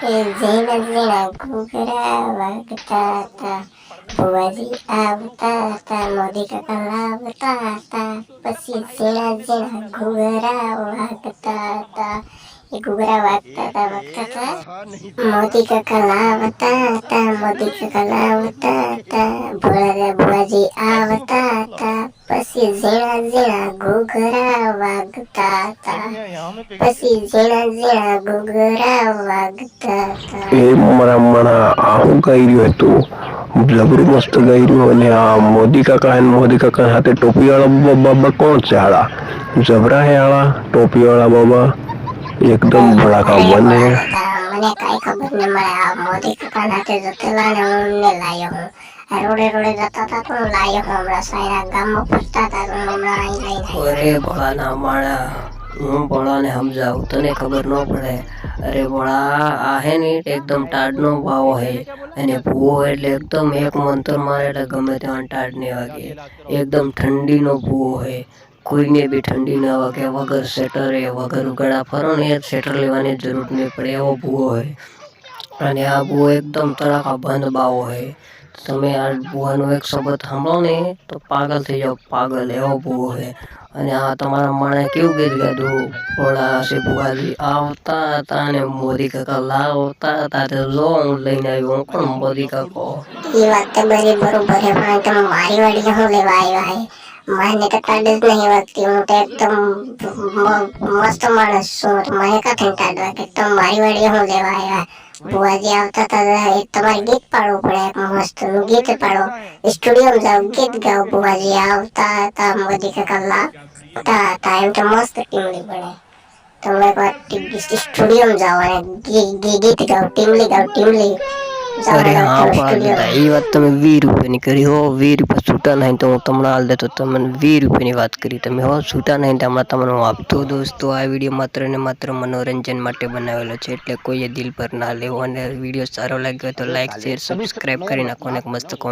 ઝીણા ઝીણા ઘૂઘરા વાગતા હતા. ભુવાજી આવતા હતા, મોદી કાકા લાવતા હતા. પછી ઝીણા ઝીણા ઘૂઘરા વાગતા હતા. એ ઘૂઘરા વાગતા હતા. મોદી કાકા લાવતા હતા, મોદી કાકા લાવતા હતા. ભોળા ભુવાજી આવતા હતા. પછી ઝીણા ઝીણા ઘૂઘરા વાગતા હતા. પછી ઝીણા ઝીણા ઘૂઘરા વાગતા હતા. એ મારા આ હું ગાઈ રહ્યો હતો, જબરું મસ્ત ગાઈ રહ્યો. અને આ મોદી કાકા સાથે ટોપી વાળા બાબા કોણ છે? હાળા જબરા હે, હાળા ટોપી વાળા બાબા એકદમ ભડાકા બને. મને કઈ ખબર નહીં મળે. આ મોદી કાકા નાતે જતેલા ને હું લાયો હું. રોડે રોડે જતા હતા તો લાયો હું. હમણાં સાયરા ગામમાં ફરતા હતા તો હમણાં અહીં લઈને. અરે ભોળાના માણા, હું ભોળાને સમજાવું, તને ખબર ન પડે. અરે ભોળા, આ હે ને એકદમ ટાઢનો ભાવ હે. અને ભૂવો એટલે એકદમ એક મંતર મારે એટલે ગમે ત્યાં ટાઢ ને વાગે. એકદમ ઠંડીનો ભૂવો હે. કોઈને બી ઠંડી ના વાગે. વગર સ્વેટરે વગર ઉગાડા ફરો ને સ્વેટર લેવાની જરૂર નહીં પડે એવો ભૂવો હે. અને આ ભૂવો એકદમ તડાકા બંધ બાવો હે. તમે આ ભૂવાનો એક શબ્દ સાંભળો ને તો પાગલ થઈ જાઓ, પાગલ એવો ભૂવો હે. અને આ તમારા માણે કેવું ગીત ગાધું, ભોળા છે ભુવાજી આવતા હતા ને મોદી કાકા લાવતા હતા. તો જો હું લઈને આવ્યો, હું કોણ મોદી કાકો. એ વાત તો બરી બરોબર હે, પણ તમે મારી વાડી હું લેવા આવ્યા હે? મને તો ટાઢ જ નહીં વાગતી. હું તો એકદમ મસ્ત માણસ છું. મને કાંથી ટાઢ વાગે? તમે મારી વાડી હું લેવા આવ્યા? ભુવાજી આવતા હતા, તમારે ગીત પાડવું પડે. એક મસ્ત નું ગીત પાડો. સ્ટુડિયોમાં જાઓ, ગીત ગાઓ. ભુવાજી આવતા હતા, મોદી કાકા લાવતા હતા. એમ તો મસ્ત ટીમલી પડે. તમે એક વાર સ્ટુડિયોમાં જાઓ અને ગીત ગાઓ, ટીમલી ગાઓ, ટીમલી. અરે હા ભોળા, એ વાત તમે 20 રૂપિયાની કરી હો. 20 રૂપિયા છૂટા નહીં તો હું તમને હાલ દેતો. તમને 20 રૂપિયાની વાત કરી તમે હો. છૂટા નહીં તો હમણાં તમને હું આપતો. દોસ્તો, આ વિડીયો માત્ર ને માત્ર મનોરંજન માટે બનાવેલો છે, એટલે કોઈએ દિલ પર ના લેવો. અને વિડીયો સારો લાગ્યો તો લાઈક, શેર, સબસ્ક્રાઈબ કરી નાખો અને એક મસ્ત કોમેન્ટ